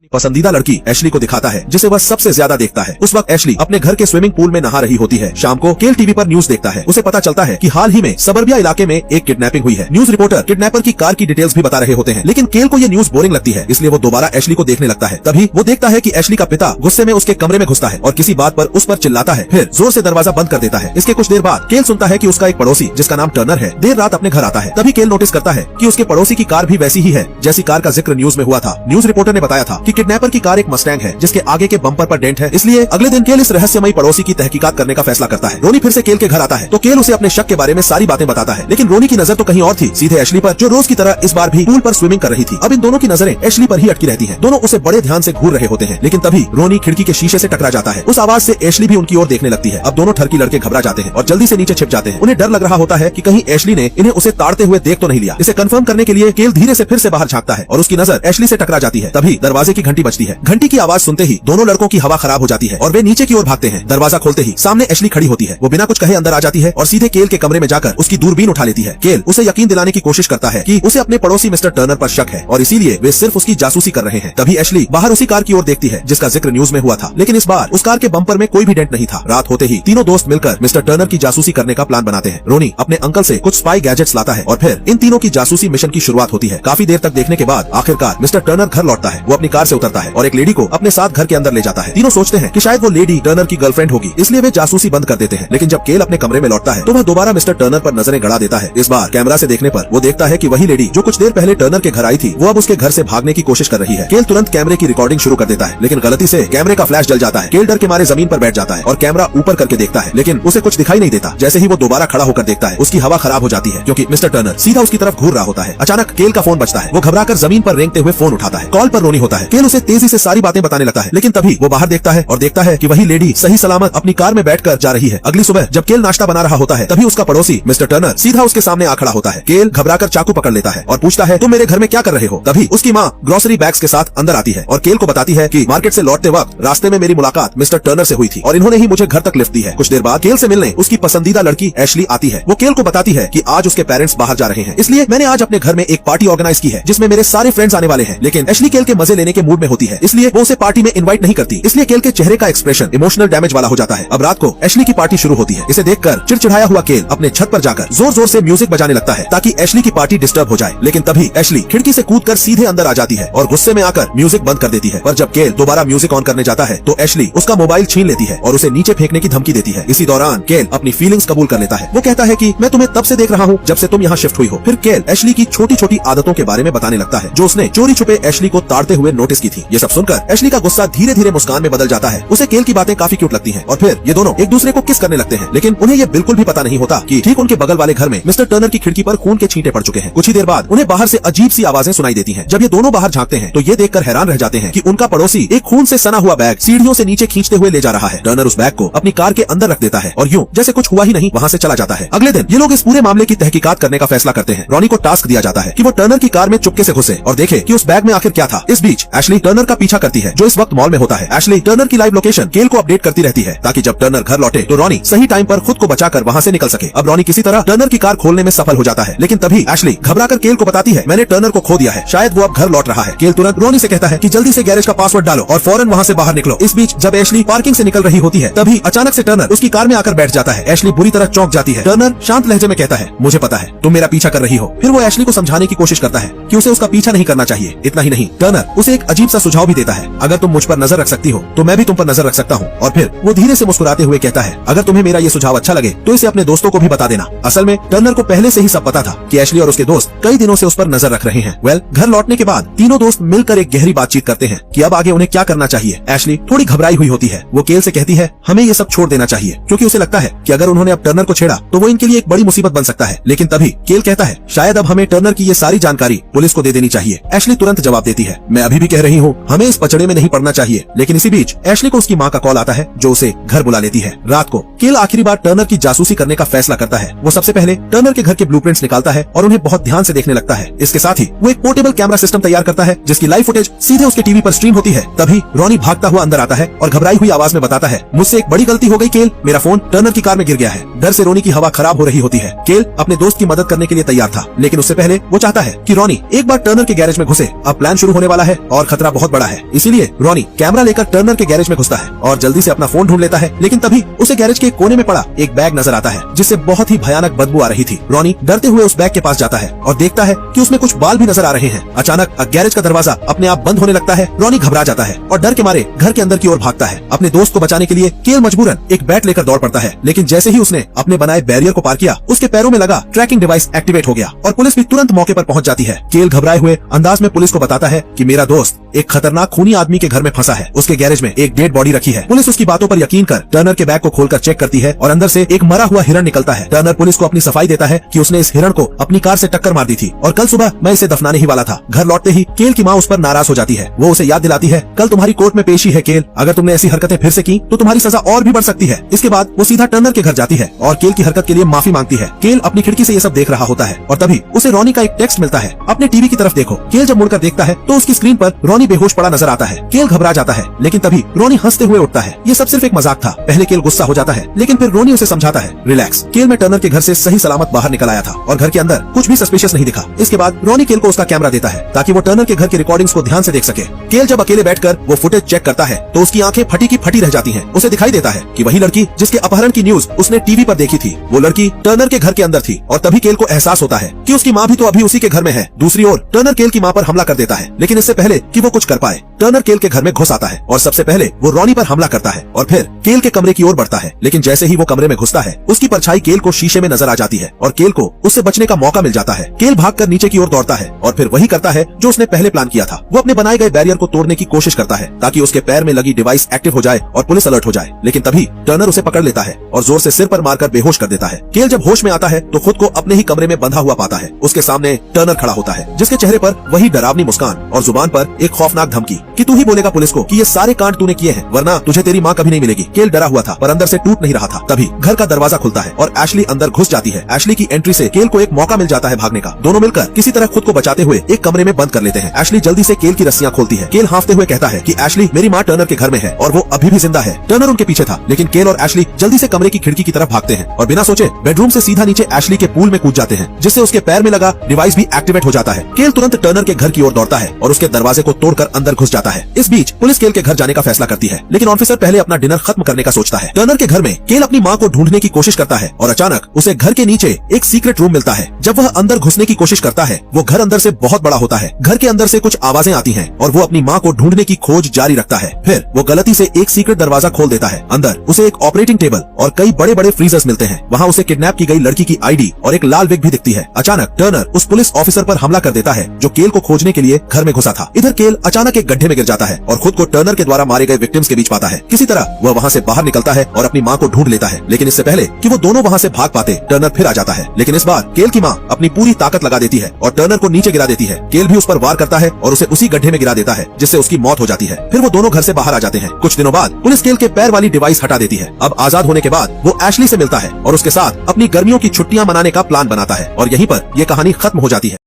पसंदीदा लड़की एशली को दिखाता है जिसे वह सबसे ज्यादा देखता है। उस वक्त एशली अपने घर के स्विमिंग पूल में नहा रही होती है। शाम को केल टीवी पर न्यूज देखता है। उसे पता चलता है कि हाल ही में सबर्बिया इलाके में एक किडनैपिंग हुई है। न्यूज रिपोर्टर किडनैपर की कार की डिटेल्स भी बता रहे होते हैं, लेकिन केल को ये न्यूज बोरिंग लगती है, इसलिए वो दोबारा एशली को देखने लगता है। तभी वो देखता है कि एशली का पिता गुस्से में उसके कमरे में घुसता है और किसी बात पर उस पर चिल्लाता है, फिर जोर से दरवाजा बंद कर देता है। इसके कुछ देर बाद केल सुनता है कि उसका एक पड़ोसी जिसका नाम टर्नर है देर रात अपने घर आता है। तभी केल नोटिस करता है कि उसके पड़ोसी की कार भी वैसी ही है जैसी कार का जिक्र न्यूज में हुआ था। न्यूज रिपोर्टर ने बताया था कि किडनैपर की कार एक मस्टैंग है जिसके आगे के बम्पर पर डेंट है। इसलिए अगले दिन केल इस रहस्यमयी पड़ोसी की तहकीकात करने का फैसला करता है। रोनी फिर से केल के घर आता है तो केल उसे अपने शक के बारे में सारी बातें बताता है, लेकिन रोनी की नजर तो कहीं और थी, सीधे एशली पर, जो रोज की तरह इस बार भी पूल पर स्विमिंग कर रही थी। अब इन दोनों की नजरें एशली पर ही अटकी रहती हैं। दोनों उसे बड़े ध्यान से घूर रहे होते हैं, लेकिन तभी रोनी खिड़की के शीशे से टकरा जाता है। उस आवाज से एशली भी उनकी ओर देखने लगती है। अब दोनों ठरकी लड़के घबरा जाते हैं और जल्दी से नीचे छिप जाते हैं। उन्हें डर लग रहा होता है कि कहीं एशली ने इन्हें उसे ताड़ते हुए देख तो नहीं लिया। इसे कंफर्म करने के लिए केल धीरे से फिर से बाहर झांकता है और उसकी नजर एशली से टकरा जाती है। तभी दरवाजे की घंटी बजती है। घंटी की आवाज सुनते ही दोनों लड़कों की हवा खराब हो जाती है और वे नीचे की ओर भागते हैं। दरवाजा खोलते ही सामने एशली खड़ी होती है। वो बिना कुछ कहे अंदर आ जाती है और सीधे केल के कमरे में जाकर उसकी दूरबीन उठा लेती है। केल उसे यकीन दिलाने की कोशिश करता है कि उसे अपने पड़ोसी मिस्टर टर्नर पर शक है और इसीलिए वे सिर्फ उसकी जासूसी कर रहे हैं। तभी एशली बाहर उसी कार की ओर देखती है जिसका जिक्र न्यूज में हुआ था, लेकिन इस बार उस कार के बम्पर में कोई भी डेंट नहीं था। रात होते ही तीनों दोस्त मिलकर मिस्टर टर्नर की जासूसी करने का प्लान बनाते हैं। रोनी अपने अंकल से कुछ स्पाई गैजेट्स लाता है और फिर इन तीनों की जासूसी मिशन की शुरुआत होती है। काफी देर तक देखने के बाद आखिरकार मिस्टर टर्नर घर लौटता है। वो अपनी कार से उतरता है और एक लेडी को अपने साथ घर के अंदर ले जाता है। तीनों सोचते हैं कि शायद वो लेडी टर्नर की गर्लफ्रेंड होगी, इसलिए वे जासूसी बंद कर देते हैं। लेकिन जब केल अपने कमरे में लौटता है तो वह दोबारा मिस्टर टर्नर पर नजरें गड़ा देता है। इस बार कैमरा से देखने पर वो देखता है कि वही लेडी जो कुछ देर पहले टर्नर के घर आई थी वो अब उसके घर से भागने की कोशिश कर रही है। केल तुरंत कैमरे की रिकॉर्डिंग शुरू कर देता है, लेकिन गलती से कैमरे का फ्लैश जल जाता है। केल डर के मारे जमीन पर बैठ जाता है और कैमरा ऊपर करके देखता है, लेकिन उसे कुछ दिखाई नहीं देता। जैसे ही वो दोबारा खड़ा होकर देखता है उसकी हवा खराब हो जाती है क्योंकि मिस्टर टर्नर सीधा उसकी तरफ घूर रहा होता है। अचानक केल का फोन बजता है। वो घबराकर जमीन पर रेंगते हुए फोन उठाता है। कॉल पर रोनी होता है। केल उसे तेजी से सारी बातें बताने लगता है, लेकिन तभी वो बाहर देखता है और देखता है कि वही लेडी सही सलामत अपनी कार में बैठकर जा रही है। अगली सुबह जब केल नाश्ता बना रहा होता है तभी उसका पड़ोसी मिस्टर टर्नर सीधा उसके सामने आ खड़ा होता है। केल घबराकर चाकू पकड़ लेता है और पूछता है तुम मेरे घर में क्या कर रहे हो। तभी उसकी माँ ग्रोसरी बैग्स के साथ अंदर आती है और केल को बताती है कि मार्केट से लौटते वक्त रास्ते में मेरी मुलाकात मिस्टर टर्नर से हुई थी और इन्होंने ही मुझे घर तक लिफ्ट दी है। कुछ देर बाद केल से मिलने उसकी पसंदीदा लड़की एशली आती है। वो केल को बताती है कि आज उसके पेरेंट्स बाहर जा रहे हैं, इसलिए मैंने आज अपने घर में एक पार्टी ऑर्गेनाइज की है जिसमें मेरे सारे फ्रेंड्स आने वाले हैं। लेकिन एशली केल के मजे लेने के मूड में होती है, इसलिए वो उसे पार्टी में इनवाइट नहीं करती। इसलिए केल के चेहरे का एक्सप्रेशन इमोशनल डैमेज वाला हो जाता है। अब रात को एशली की पार्टी शुरू होती है। इसे देखकर चिड़चिड़ाया हुआ केल अपने छत पर जाकर जोर जोर से म्यूजिक बजाने लगता है ताकि एशली की पार्टी डिस्टर्ब हो जाए। लेकिन तभी एशली खिड़की से कूदकर सीधे अंदर आ जाती है और गुस्से में आकर म्यूजिक बंद कर देती है। पर जब केल दोबारा म्यूजिक ऑन करने जाता है तो एशली उसका मोबाइल छीन लेती है और उसे नीचे फेंकने की धमकी देती है। इसी दौरान केल अपनी फीलिंग्स कबूल कर लेता है। वो कहता है कि मैं तुम्हें तब से देख रहा हूँ जब से तुम यहाँ शिफ्ट हुई हो। फिर केल एशली की छोटी छोटी आदतों के बारे में बताने लगता है जो उसने चोरी छुपे एशली को ताड़ते हुए नोटिस की थी। ये सब सुनकर एशली का गुस्सा धीरे धीरे मुस्कान में बदल जाता है। उसे केल की बातें काफी क्यूट लगती हैं और फिर ये दोनों एक दूसरे को किस करने लगते हैं, लेकिन उन्हें ये बिल्कुल भी पता नहीं होता कि ठीक उनके बगल वाले घर में मिस्टर टर्नर की खिड़की पर खून के छींटे पड़ चुके हैं। कुछ ही देर बाद उन्हें बाहर से अजीब सी आवाजें सुनाई देती हैं। जब ये दोनों बाहर झांकते हैं तो ये देखकर हैरान रह जाते हैं कि उनका पड़ोसी एक खून से सना हुआ बैग सीढ़ियों से नीचे खींचते हुए ले जा रहा है। टर्नर उस बैग को अपनी कार के अंदर रख देता है और यूं जैसे कुछ हुआ ही नहीं वहाँ से चला जाता है। अगले दिन ये लोग इस पूरे मामले की तहकीकात करने का फैसला करते हैं। रॉनी को टास्क दिया जाता है कि वो टर्नर की कार में चुपके से घुसे और देखे कि उस बैग में आखिर क्या था। इस बीच एशली टर्नर का पीछा करती है जो इस वक्त मॉल में होता है। एशली टर्नर की लाइव लोकेशन केल को अपडेट करती रहती है ताकि जब टर्नर घर लौटे तो रॉनी सही टाइम पर खुद को बचाकर वहाँ से निकल सके। अब रॉनी किसी तरह टर्नर की कार खोलने में सफल हो जाता है, लेकिन तभी एशली घबराकर केल को बताती है मैंने टर्नर को खो दिया है, शायद वो अब घर लौट रहा है। केल तुरंत रॉनी से कहता है कि जल्दी से गैरेज का पासवर्ड डालो और फौरन वहाँ से बाहर निकलो। इस बीच जब एशली पार्किंग से निकल रही होती है तभी अचानक से टर्नर उसकी कार में आकर बैठ जाता है। एशली बुरी तरह चौंक जाती है। टर्नर शांत लहजे में कहता है मुझे पता है तुम मेरा पीछा कर रही हो। फिर वो एशली को समझाने की कोशिश करता है कि उसे उसका पीछा नहीं करना चाहिए। इतना ही नहीं, टर्नर उसे एक अजीब सा सुझाव भी देता है, अगर तुम मुझ पर नजर रख सकती हो तो मैं भी तुम पर नजर रख सकता हूँ। और फिर वो धीरे से मुस्कुराते हुए कहता है अगर तुम्हें मेरा ये सुझाव अच्छा लगे तो इसे अपने दोस्तों को भी बता देना। असल में टर्नर को पहले से ही सब पता था कि एशली और उसके दोस्त कई दिनों से उस पर नजर रख रहे हैं। घर लौटने के बाद तीनों दोस्त मिलकर एक गहरी बातचीत करते हैं कि अब आगे उन्हें क्या करना चाहिए। एशली थोड़ी घबराई हुई होती है। वो केल से कहती है हमें ये सब छोड़ देना चाहिए क्योंकि उसे लगता है कि अगर उन्होंने अब टर्नर को छेड़ा तो वो इनके लिए एक बड़ी मुसीबत बन सकता है। लेकिन तभी केल कहता है शायद अब हमें टर्नर की ये सारी जानकारी पुलिस को दे देनी चाहिए। एशली तुरंत जवाब देती है मैं अभी भी कह रही हूँ हमें इस पचड़े में नहीं पड़ना चाहिए। लेकिन इसी बीच एशली को उसकी माँ का कॉल आता है जो उसे घर बुला लेती है। रात को केल आखिरी बार टर्नर की जासूसी करने का फैसला करता है। वो सबसे पहले टर्नर के घर के ब्लूप्रिंट्स निकालता है और उन्हें बहुत ध्यान से देखने लगता है। इसके साथ ही वो एक पोर्टेबल कैमरा सिस्टम तैयार करता है जिसकी लाइव फुटेज सीधे उसके टीवी पर स्ट्रीम होती है। तभी रॉनी भागता हुआ अंदर आता है और घबराई हुई आवाज में बताता है मुझसे एक बड़ी गलती हो गई केल, मेरा फोन टर्नर की कार में गिर गया है। डर से रॉनी की हवा खराब हो रही होती है। केल अपने दोस्त की मदद करने के लिए तैयार था, लेकिन उससे पहले वो चाहता है कि रॉनी एक बार टर्नर के गैरेज में घुसे। अब प्लान शुरू होने वाला है और खतरा बहुत बड़ा है। इसीलिए रॉनी कैमरा लेकर टर्नर के गैरेज में घुसता है और जल्दी से अपना फोन ढूंढ लेता है। लेकिन तभी उसे गैरेज के कोने में पड़ा एक बैग नजर आता है जिससे बहुत ही भयानक बदबू आ रही थी। रॉनी डरते हुए उस बैग के पास जाता है और देखता है कि उसमें कुछ बाल भी नजर आ रहे हैं। अचानक गैरेज का दरवाजा अपने आप बंद होने लगता है। रॉनी घबरा जाता है और डर के मारे घर के अंदर की ओर भागता है। अपने दोस्त को बचाने के लिए केल मजबूरन एक बैट लेकर दौड़ पड़ता है, लेकिन जैसे ही उसने अपने बनाए बैरियर को पार किया उसके पैरों में लगा ट्रैकिंग डिवाइस एक्टिवेट हो गया और पुलिस भी तुरंत मौके पर पहुंच जाती है। केल घबराए हुए अंदाज में पुलिस को बताता है कि मेरा दोस्त एक खतरनाक खूनी आदमी के घर में फंसा है। उसके गैरेज में एक डेड बॉडी रखी है। पुलिस उसकी बातों पर यकीन कर टर्नर के बैग को खोलकर चेक करती है और अंदर से एक मरा हुआ हिरण निकलता है। टर्नर पुलिस को अपनी सफाई देता है कि उसने इस हिरण को अपनी कार से टक्कर मार दी थी और कल सुबह मैं इसे दफनाने ही वाला था। घर लौटते ही केल की माँ उस पर नाराज हो जाती है। वो उसे याद दिलाती है, कल तुम्हारी कोर्ट में पेशी है केल, अगर तुमने ऐसी हरकतें फिर से की तो तुम्हारी सजा और भी बढ़ सकती है। इसके बाद वो सीधा टर्नर के घर जाती है और केल की हरकत के लिए माफी मांगती है। केल अपनी खिड़की से ये सब देख रहा होता है और तभी उसे रॉनी का एक टेक्स्ट मिलता है, अपने टीवी की तरफ देखो। केल जब मुड़कर देखता है तो उसकी स्क्रीन पर रॉनी बेहोश पड़ा नजर आता है। केल घबरा जाता है, लेकिन तभी रॉनी हंसते हुए उठता है। ये सब सिर्फ एक मजाक था। पहले केल गुस्सा हो जाता है, लेकिन फिर रॉनी उसे समझाता है, रिलैक्स। केल में टर्नर के घर से सही सलामत बाहर निकल आया था और घर के अंदर कुछ भी सस्पिशियस नहीं दिखा। इसके बाद रॉनी केल को उसका कैमरा देता है ताकि वो टर्नर के घर की रिकॉर्डिंग्स को ध्यान से देख सके। केल जब अकेले बैठकर वो फुटेज चेक करता है तो उसकी आंखें फटी की फटी रह जाती हैं। उसे दिखाई देता है कि वही लड़की जिसके अपहरण की न्यूज उसने टीवी पर देखी थी, वो लड़की टर्नर के घर के अंदर थी। और तभी केल को एहसास होता है कि उसकी माँ भी तो अभी उसी के घर में है। दूसरी ओर टर्नर केल की माँ पर हमला कर देता है, लेकिन इससे पहले कि वो कुछ कर पाए टर्नर केल के घर में घुस आता है और सबसे पहले वो रॉनी पर हमला करता है और फिर केल के कमरे की ओर बढ़ता है। लेकिन जैसे ही वो कमरे में घुसता है उसकी परछाई केल को शीशे में नजर आ जाती है और केल को उससे बचने का मौका मिल जाता है। केल भागकर नीचे की ओर दौड़ता है और फिर वही करता है जो उसने पहले प्लान किया था। वो अपने बनाए गए बैरियर को तोड़ने की कोशिश करता है ताकि उसके पैर में लगी डिवाइस एक्टिव हो जाए और पुलिस अलर्ट हो जाए। लेकिन तभी टर्नर उसे पकड़ लेता है और जोर से सिर पर मारकर बेहोश कर देता है। केल जब होश में आता है तो खुद को अपने ही कमरे में बंधा हुआ पाता है। उसके सामने टर्नर खड़ा होता है जिसके चेहरे पर वही डरावनी मुस्कान और जुबान पर एक खौफनाक धमकी कि तू ही बोलेगा पुलिस को कि ये सारे कांड तूने किए हैं, वरना तुझे तेरी माँ कभी नहीं मिलेगी। केल डरा हुआ था पर अंदर से टूट नहीं रहा था। तभी घर का दरवाजा खुलता है और एशली अंदर घुस जाती है। एशली की एंट्री से केल को एक मौका मिल जाता है भागने का। दोनों मिलकर किसी तरह खुद को बचाते हुए एक कमरे में बंद कर लेते हैं। एशली जल्दी से केल की रस्सियां खोलती है। केल हांफते हुए कहता है कि एशली, मेरी माँ टर्नर के घर में है और वो अभी भी जिंदा है। टर्नर उनके पीछे था, लेकिन केल और एशली जल्दी से कमरे की खिड़की की तरफ भागते हैं और बिना सोचे बेडरूम से सीधा नीचे एशली के पूल में कूद जाते हैं, जिससे उसके पैर में लगा डिवाइस भी एक्टिवेट हो जाता है। केल तुरंत टर्नर के घर की ओर दौड़ता है और उसके दरवाजे को तोड़कर अंदर घुस जाता है। इस बीच पुलिस केल के घर जाने का फैसला करती है, लेकिन ऑफिसर पहले अपना डिनर खत्म करने का सोचता है। टर्नर के घर में केल अपनी माँ को ढूंढने की कोशिश करता है और अचानक उसे घर के नीचे एक सीक्रेट रूम मिलता है। जब वह अंदर घुसने की कोशिश करता है वो घर अंदर से बहुत बड़ा होता है। घर के अंदर से कुछ आवाजें आती हैं और वो अपनी माँ को ढूंढने की खोज जारी रखता है। फिर वो गलती से एक सीक्रेट दरवाजा खोल देता है। अंदर उसे एक ऑपरेटिंग टेबल और कई बड़े बड़े फ्रीजर्स मिलते हैं। वहाँ उसे किडनैप की गई लड़की की आईडी और एक लाल विग भी दिखती है। अचानक टर्नर उस पुलिस ऑफिसर पर हमला कर देता है जो केल को खोजने के लिए घर में घुसा था। इधर केल अचानक एक गड्ढे में गिर जाता है और खुद को टर्नर के द्वारा मारे गए विक्टिम्स के बीच पाता है। किसी तरह वह वहाँ से बाहर निकलता है और अपनी माँ को ढूंढ लेता है, लेकिन इससे पहले कि वो दोनों वहाँ से भाग पाते टर्नर फिर आ जाता है। लेकिन इस बार केल की माँ अपनी पूरी ताकत लगा देती है और टर्नर को नीचे गिरा देती है। केल भी उस पर वार करता है और उसे उसी गड्ढे में गिरा देता है, जिससे उसकी मौत हो जाती है। फिर वो दोनों घर से बाहर आ जाते हैं। कुछ दिनों बाद पुलिस केल के पैर वाली डिवाइस हटा देती है। अब आजाद होने के बाद वो एशली से मिलता है और उसके साथ अपनी गर्मियों की छुट्टियां मनाने का प्लान बनाता है और यहीं पर यह कहानी खत्म हो जाती है।